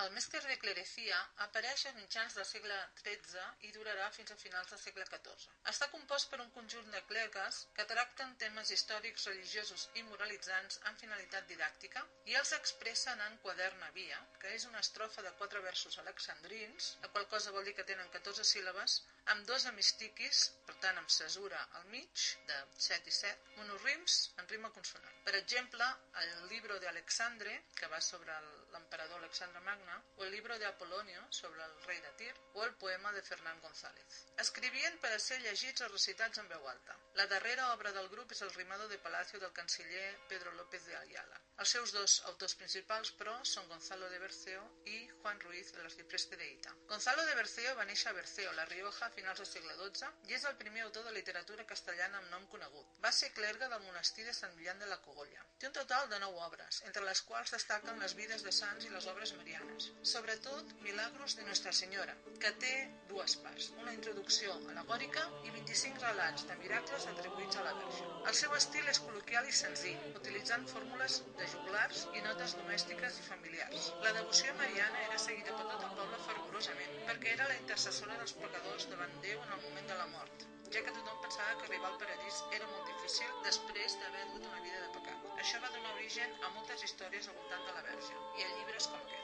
El Mester de Clerecía apareix a mitjans del segle XIII i durarà fins a finals del segle XIV. Està compost per un conjunt de clergues que tracten temes històrics, religiosos i moralitzants amb finalitat didàctica i els expressen en quaderna via, que és una estrofa de 4 versos alexandrins, la qual cosa vol dir que tenen 14 síl·labes, amb 2 hemistiquis, per tant amb cesura al mig, de 7 i 7, monorrims en rima consonant. Per exemple, el Libro de Alexandre, que va sobre l'emperador Alexandre Magne, o el Libro de Apolonio, sobre el rei de Tir, o el poema de Fernán González. Escrivien per a ser llegits o recitats en veu alta. La darrera obra del grup és el Rimado de Palacio del canciller Pedro López de Ayala. Els seus 2 autors principals, però, són Gonzalo de Berceo i Juan Ruiz, l'arcipreste de Hita. Gonzalo de Berceo va néixer a Berceo, La Rioja, a finals del segle XII, i és el primer autor de literatura castellana amb nom conegut. Va ser clergue del monestir de Sant Millán de la Cogolla. Té un total de 9 obres, entre les quals destaquen les vides de sants i les obres marianes. Sobretot, Milagros de Nuestra Senyora, que té 2 parts, una introducció al·legòrica i 25 relats de miracles atribuïts a la Verge. El seu estil és col·loquial i senzill, utilitzant fórmules de joglars i notes domèstiques i familiars. La devoció mariana era seguida per tot el poble fervorosament, perquè era la intercessora dels pecadors davant Déu en el moment de la mort, ja que tothom pensava que arribar al paradís era molt difícil després d'haver dut una vida de pecat. Això va donar origen a moltes històries al voltant de la Verge, i a llibres com aquest.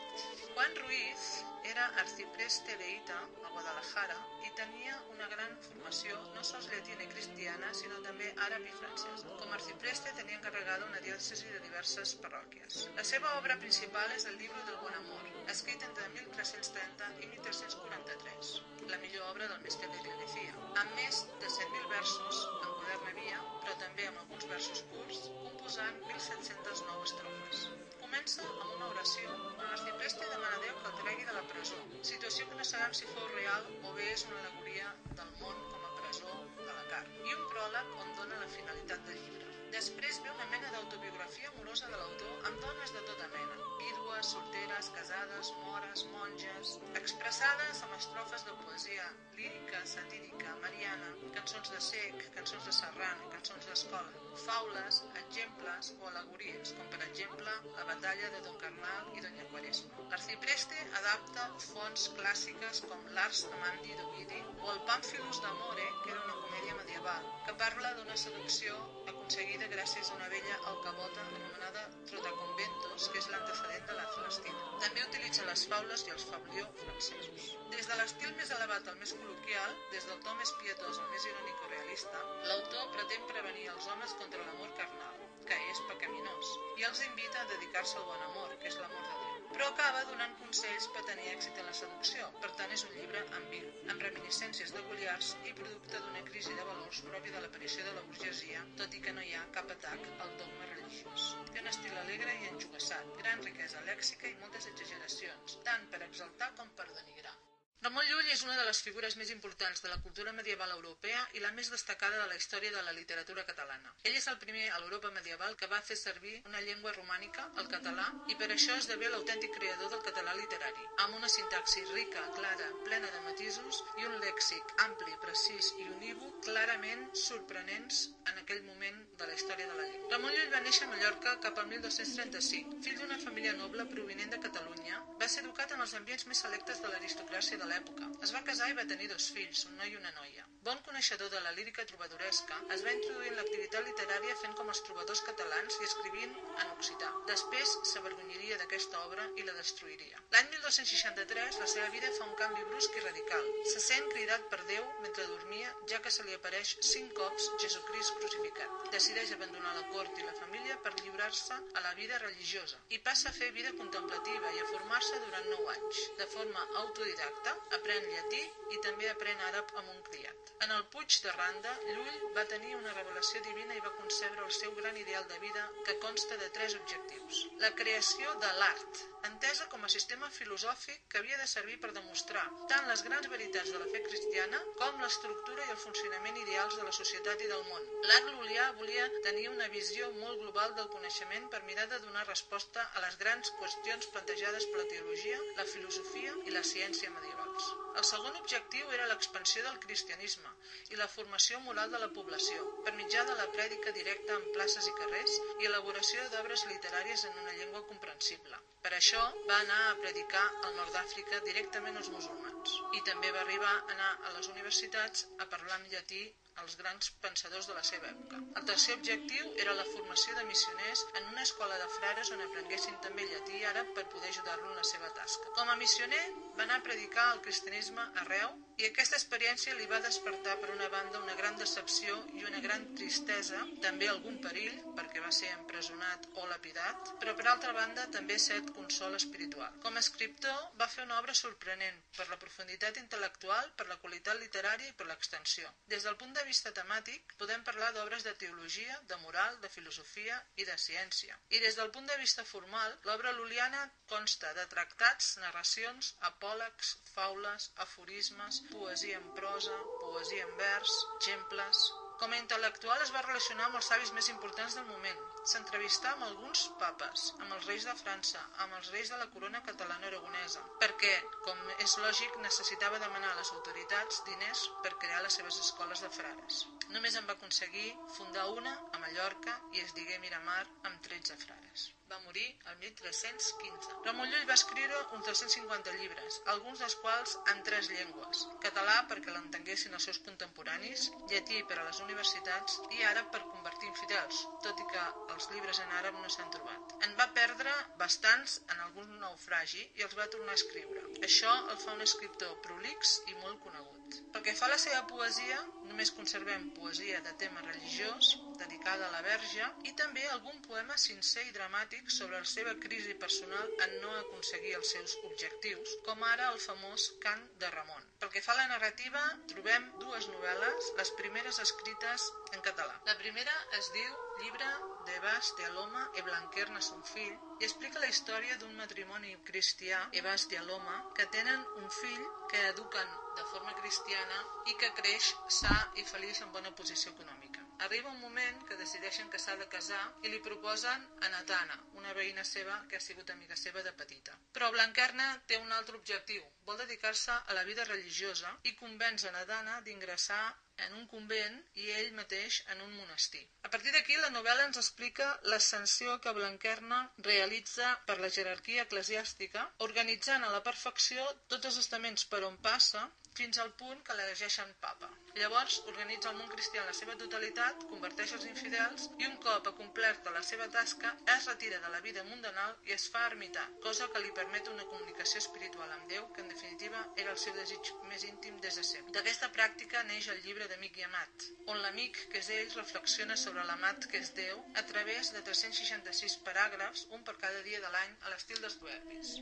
Juan Ruiz era arcipreste de Hita, a Guadalajara, i tenia una gran formació no sols llatina i cristiana, sinó també àrab i francès. Com a arcipreste tenia encarregada una diòcesi de diverses parròquies. La seva obra principal és el Libro del Buen Amor, escrit entre 1330 i 1343, la millor obra del Mester de Clerecía, amb més de 100.000 versos en quaderna via, però també amb alguns versos curts, composant 1.709 estrofes. Comença amb una oració on l'arcipreste demana a Déu que el tregui de la presó, situació que no sabem si fou real o bé és una al·legoria del món com a presó de la carn, i un pròleg on dona la finalitat del llibre. Després ve una mena d'autobiografia amorosa de l'autor amb dones de tota mena, vídues, solteres, casades, mores, monges, expressades amb estrofes de poesia lírica, satírica, mariana, cançons de cec, cançons de serrant, cançons d'escola, faules, exemples o al·legories, com per exemple la batalla de Don Carnal i Doña Quaresma. L'arcipreste adapta fonts clàssiques com l'Ars Amandi d'Ovidi o el Pamphilus d'Amore, que era una comèdia medieval, que parla d'una seducció aconseguida gràcies a una vella alcavota anomenada Trotaconventos, que és l'antecedent de la Celestina. També utilitza les faules i els fablió francesos. Des de l'estil més elevat al més col·loquial, des del to més pietós al més irònic o realista, l'autor pretén prevenir els homes contra l'amor carnal, que és pecaminós, i els invita a dedicar-se al bon amor, que és l'amor de Déu. Però acaba donant consells per tenir èxit en la seducció, per tant és un llibre ambigu, amb reminiscències de Goliars i producte d'una crisi de valors pròpia de l'aparició de la burgesia, tot i que no hi ha cap atac al dogma religiós. Té un estil alegre i enjogassat, gran riquesa lèxica i moltes exageracions, tant per exaltar com per denigrar. Ramon Llull és una de les figures més importants de la cultura medieval europea i la més destacada de la història de la literatura catalana. Ell és el primer a l'Europa medieval que va fer servir una llengua romànica, el català, i per això esdevé l'autèntic creador del català literari, amb una sintaxi rica, clara, plena de matisos i un lèxic ampli, precís i unívoc clarament sorprenents en aquell moment de la història de la llengua. Ramon Llull va néixer a Mallorca cap al 1235. Fill d'una família noble provinent de Catalunya, va ser educat en els ambients més selectes de l'aristocràcia de l'època. Es va casar i va tenir 2 fills, un noi i una noia. Bon coneixedor de la lírica trobadoresca, es va introduir en l'activitat literària fent com els trobadors catalans i escrivint en occità. Després s'avergonyiria d'aquesta obra i la destruiria. L'any 1263 la seva vida fa un canvi brusc i radical. Se sent cridat per Déu mentre dormia, ja que se li apareix 5 cops Jesucrist crucificat. Decideix abandonar la cort i la família per lliurar-se a la vida religiosa i passa a fer vida contemplativa i a formar-se durant 9 anys. De forma autodidacta, aprèn llatí i també aprèn àrab amb un criat. En el Puig de Randa, Llull va tenir una revelació divina i va concebre el seu gran ideal de vida que consta de 3 objectius. La creació de l'art, entesa com a sistema filosòfic que havia de servir per demostrar tant les grans veritats de la fe cristiana com l'estructura i el funcionament ideals de la societat i del món. L'art lulià volia tenir una visió molt global del coneixement per mirar de donar resposta a les grans qüestions plantejades per la teologia, la filosofia i la ciència medievals. El segon objectiu era l'expansió del cristianisme i la formació moral de la població, per mitjà de la prèdica directa en places i carrers i elaboració d'obres literàries en una llengua comprensible. Per això va anar a predicar al nord d'Àfrica directament als musulmans i també va arribar a anar a les universitats a parlar en llatí als grans pensadors de la seva època. El tercer objectiu era la formació de missioners en una escola de frares on aprenguessin també llatí i àrab per poder ajudar-lo en la seva tasca. Com a missioner va anar a predicar el cristianisme arreu i aquesta experiència li va despertar per una banda una gran decepció i una gran tristesa, també algun perill perquè va ser empresonat o lapidat, però per altra banda també cert consol espiritual. Com a escriptor va fer una obra sorprenent per la profunditat intel·lectual, per la qualitat literària i per l'extensió. Des del punt de vista temàtic podem parlar d'obres de teologia, de moral, de filosofia i de ciència. I des del punt de vista formal, l'obra luliana consta de tractats, narracions, apòlegs, faules, aforismes, poesia en prosa, poesia en vers, exemples. Com a intel·lectual es va relacionar amb els savis més importants del moment. S'entrevistà amb alguns papes, amb els reis de França, amb els reis de la corona catalana-aragonesa, perquè, com és lògic, necessitava demanar a les autoritats diners per crear les seves escoles de frares. Només en va aconseguir fundar una a Mallorca i es digué Miramar amb 13 frares. Va morir el 1315. Ramon Llull va escriure uns 250 llibres, alguns dels quals en 3 llengües. Català perquè l'entenguessin els seus contemporanis, llatí per a les universitats i àrab per convertir infidels, tot i que els llibres en àrab no s'han trobat. En va perdre bastants en algun naufragi i els va tornar a escriure. Això el fa un escriptor prolix i molt conegut. Pel que fa a la seva poesia, només conservem poesia de tema religiós, dedicada a la Verge, i també algun poema sincer i dramàtic sobre la seva crisi personal en no aconseguir els seus objectius, com ara el famós Cant de Ramon. Pel que fa a la narrativa, trobem 2 novel·les, les primeres escrites en català. La primera es diu Llibre d'Ebas de Aloma e Blanquerna son fill i explica la història d'un matrimoni cristià, Ebas de Aloma, que tenen un fill que eduquen de forma cristiana i que creix sa i feliç en bona posició econòmica. Arriba un moment que decideixen que s'ha de casar i li proposen a Natana, una veïna seva que ha sigut amiga seva de petita. Però Blanquerna té un altre objectiu, vol dedicar-se a la vida religiosa i convenç a Natana d'ingressar en un convent i ell mateix en un monestir. A partir d'aquí la novel·la ens explica l'ascensió que Blanquerna realitza per la jerarquia eclesiàstica, organitzant a la perfecció tots els estaments per on passa fins al punt que l'elegeixen papa. Llavors organitza el món cristià en la seva totalitat, converteix els infidels i un cop acomplerta la seva tasca es retira de la vida mundanal i es fa ermità, cosa que li permet una comunicació espiritual amb Déu que en definitiva era el seu desig més íntim des de sempre. D'aquesta pràctica neix el llibre d'Amic i Amat, on l'amic, que és ell, reflexiona sobre l'amat que és Déu a través de 366 paràgrafs, un per cada dia de l'any, a l'estil dels proverbis.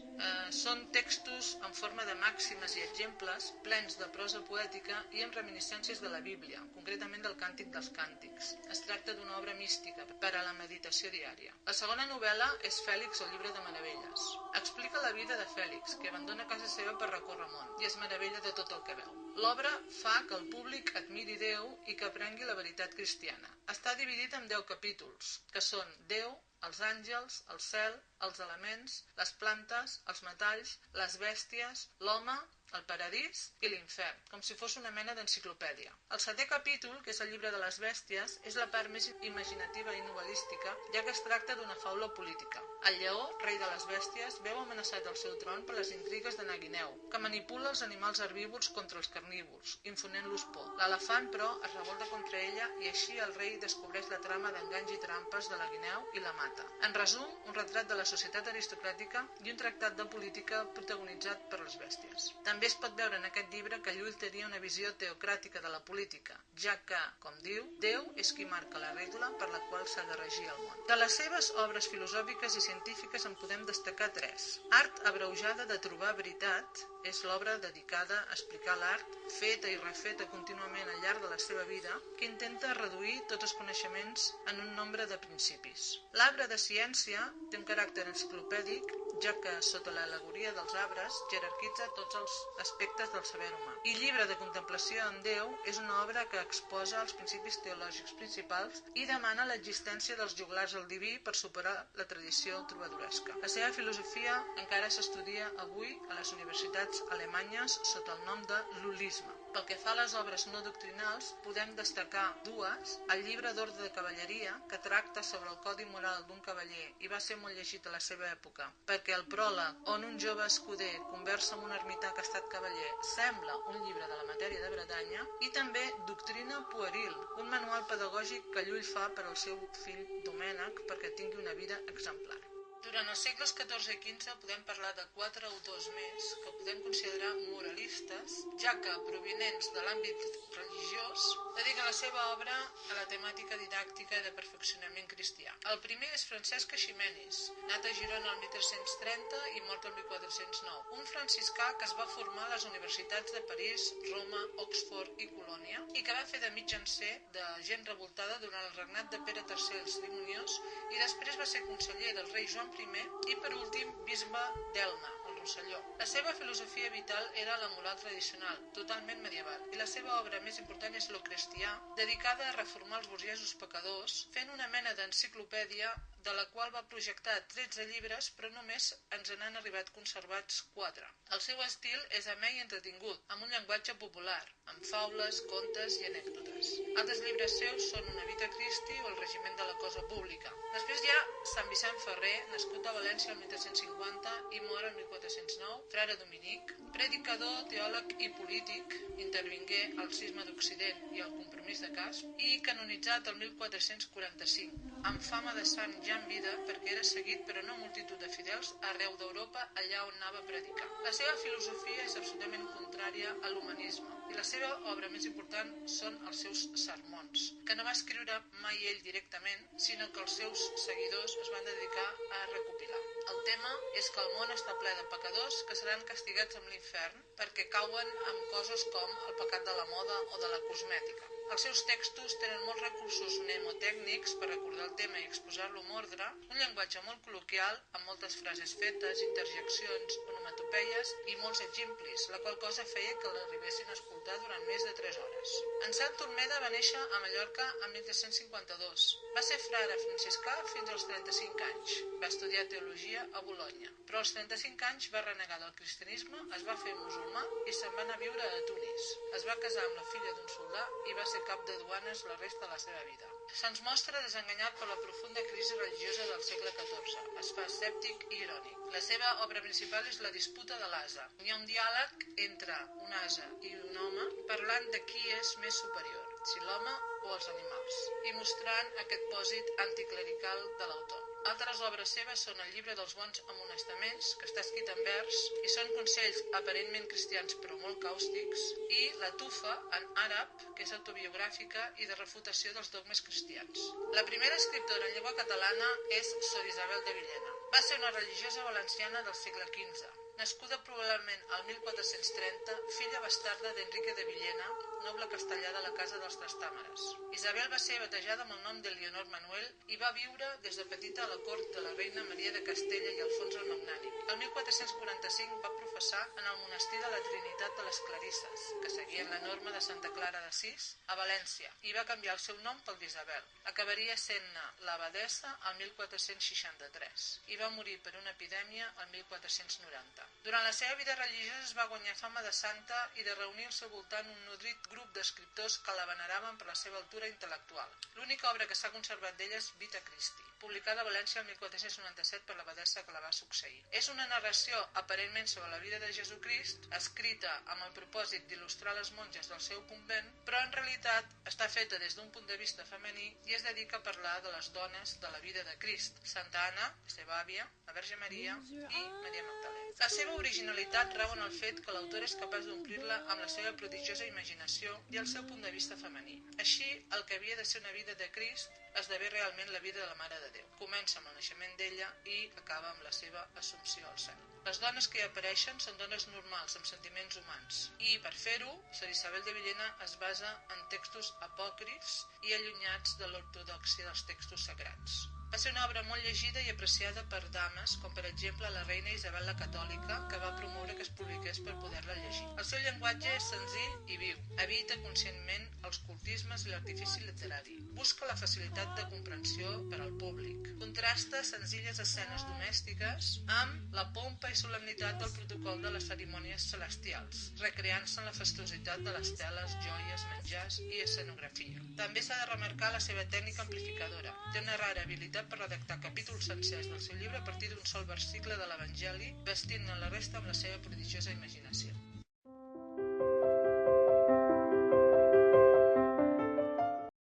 Són textos en forma de màximes i exemples, plens de prosa poètica i amb reminiscències de la Bíblia, concretament del Càntic dels Càntics. Es tracta d'una obra mística per a la meditació diària. La segona novel·la és Fèlix, el llibre de meravelles. Explica la vida de Fèlix, que abandona casa seva per recórrer món i es meravella de tot el que veu. L'obra fa que el públic admiri Déu i que aprengui la veritat cristiana. Està dividit en 10 capítols, que són Déu, els àngels, el cel, els elements, les plantes, els metalls, les bèsties, l'home, el paradís i l'infern, com si fos una mena d'enciclopèdia. El 7è capítol, que és el llibre de les bèsties, és la part més imaginativa i novel·lística, ja que es tracta d'una faula política. El lleó, rei de les bèsties, veu amenaçat el seu tron per les intrigues de Naguineu, que manipula els animals herbívors contra els carnívors, infonent-los por. L'elefant, però, es revolta contra ella i així el rei descobreix la trama d'enganys i trampes de la guineu i la mata. En resum, un retrat de la societat aristocràtica i un tractat de política protagonitzat per les bèsties. També es pot veure en aquest llibre que Llull tenia una visió teocràtica de la política, ja que, com diu, Déu és qui marca la regla per la qual s'ha de regir el món. De les seves obres filosòfiques i científiques en podem destacar 3. Art abreujada de trobar veritat és l'obra dedicada a explicar l'art, feta i refeta contínuament al llarg de la seva vida, que intenta reduir tots els coneixements en un nombre de principis. L'arbre de ciència té un caràcter enciclopèdic ja que, sota l'al·legoria dels arbres, jerarquitza tots els aspectes del saber humà. I Llibre de contemplació en Déu és una obra que exposa els principis teològics principals i demana l'existència dels joglars al diví per superar la tradició trobadoresca. La seva filosofia encara s'estudia avui a les universitats alemanyes sota el nom de l'holisme. Pel que fa a les obres no doctrinals, podem destacar dues: el Llibre d'Ordre de Cavalleria, que tracta sobre el codi moral d'un cavaller i va ser molt llegit a la seva època, perquè el pròleg, on un jove escuder conversa amb un ermità que ha estat cavaller, sembla un llibre de la matèria de Bretanya, i també Doctrina pueril, un manual pedagògic que Llull fa per al seu fill Domènec perquè tingui una vida exemplar. Durant els segles XIV i XV podem parlar de 4 autors més que podem considerar moralistes, ja que, provinents de l'àmbit religiós, dediquen la seva obra a la temàtica didàctica de perfeccionament cristià. El primer és Francesc Eiximenis, nat a Girona el 1330 i mort el 1409, un franciscà que es va formar a les universitats de París, Roma, Oxford i Colònia i que va fer de mitjancer de gent revoltada durant el regnat de Pere III el Cerimoniós i després va ser conseller del rei Joan I i, per últim, bisbe d'Elna, el Rosselló. La seva filosofia vital era la moral tradicional, totalment medieval, i la seva obra més important és Lucrestià, dedicada a reformar els burgesos pecadors, fent una mena d'enciclopèdia de la qual va projectar 13 llibres, però només ens n'han arribat conservats 4. El seu estil és amè i entretingut, amb un llenguatge popular, amb faules, contes i anècdotes. Altres llibres seus són Una vita Christi o El regiment de la cosa pública. Després hi ha Sant Vicent Ferrer, nascut a València el 1350 i mort el 1409, frare dominic, predicador, teòleg i polític, intervingué al cisma d'Occident i al compromís de Casp i canonitzat el 1445, amb fama de sant ja en vida perquè era seguit per una multitud de fidels arreu d'Europa allà on anava a predicar. La seva filosofia és absolutament contrària a l'humanisme i la seva obra més important són els seus sermons, que no va escriure mai ell directament, sinó que els seus seguidors es van dedicar a recopilar. El tema és que el món està ple de pecadors que seran castigats amb l'infern perquè cauen amb coses com el pecat de la moda o de la cosmètica. Els seus textos tenen molts recursos mnemotècnics per recordar el tema i exposar-lo amb ordre, un llenguatge molt col·loquial, amb moltes frases fetes, interjeccions, onomatopeies i molts exemplis, la qual cosa feia que l'arribessin a escoltar durant més de 3 hores. En Sant Olmeda va néixer a Mallorca en 1352. Va ser frare franciscà fins als 35 anys. Va estudiar teologia a Bolonya, però als 35 anys va renegar del cristianisme, es va fer musulmà i se'n va anar a viure a Tunis. Es va casar amb la filla d'un soldà i va ser cap de duanes la resta de la seva vida. Se'ns mostra desenganyat per la profunda crisi religiosa del segle XIV. Es fa escèptic i irònic. La seva obra principal és La disputa de l'ase. Hi ha un diàleg entre un ase i un home parlant de qui és més superior, si l'home o els animals, i mostrant aquest pòsit anticlerical de l'autor. Altres obres seves són el Llibre dels bons amonestaments, que està escrit en vers, i són consells aparentment cristians però molt càustics, i La tufa, en àrab, que és autobiogràfica i de refutació dels dogmes cristians. La primera escriptora en llengua catalana és Sor Isabel de Villena. Va ser una religiosa valenciana del segle XV. Nascuda probablement al 1430, filla bastarda d'Enrique de Villena, noble castellà de la Casa dels Trastàmeres. Isabel va ser batejada amb el nom de Leonor Manuel i va viure des de petita a la cort de la reina Maria de Castella i Alfons el Magnànim. El 1445 va professar en el monestir de la Trinitat de les Clarisses, que seguien la norma de Santa Clara d'Assís, a València, i va canviar el seu nom pel d'Isabel. Acabaria sent-ne l'abadessa al 1463 i va morir per una epidèmia al 1490. Durant la seva vida religiosa es va guanyar fama de santa i de reunir al seu voltant un nodrit grup d'escriptors que la veneraven per la seva altura intel·lectual. L'única obra que s'ha conservat d'ella és Vita Christi, publicada a València el 1497 per l'abadessa que la va succeir. És una narració aparentment sobre la vida de Jesucrist, escrita amb el propòsit d'il·lustrar les monges del seu convent, però en realitat està feta des d'un punt de vista femení i es dedica a parlar de les dones de la vida de Crist, Santa Anna, la seva àvia, la Verge Maria i Maria Magdalena. La seva originalitat rau en el fet que l'autor és capaç d'omplir-la amb la seva prodigiosa imaginació i el seu punt de vista femení. Així, el que havia de ser una vida de Crist esdevé realment la vida de la Mare de Déu. Comença amb el naixement d'ella i acaba amb la seva assumpció al cel. Les dones que hi apareixen són dones normals, amb sentiments humans. I, per fer-ho, Sor Isabel de Villena es basa en textos apòcrifs i allunyats de l'ortodòxia dels textos sagrats. Va ser una obra molt llegida i apreciada per dames, com per exemple la reina Isabel la Catòlica, que va promoure que es publiqués per poder-la llegir. El seu llenguatge és senzill i viu. Evita conscientment els cultismes i l'artifici literari. Busca la facilitat de comprensió per al públic. Contrasta senzilles escenes domèstiques amb la pompa i solemnitat del protocol de les cerimònies celestials, recreant-se en la fastuositat de les teles, joies, menjars i escenografia. També s'ha de remarcar la seva tècnica amplificadora. Té una rara habilitat per redactar capítols sencers del seu llibre a partir d'un sol versicle de l'Evangeli, vestint-ne la resta amb la seva prodigiosa imaginació.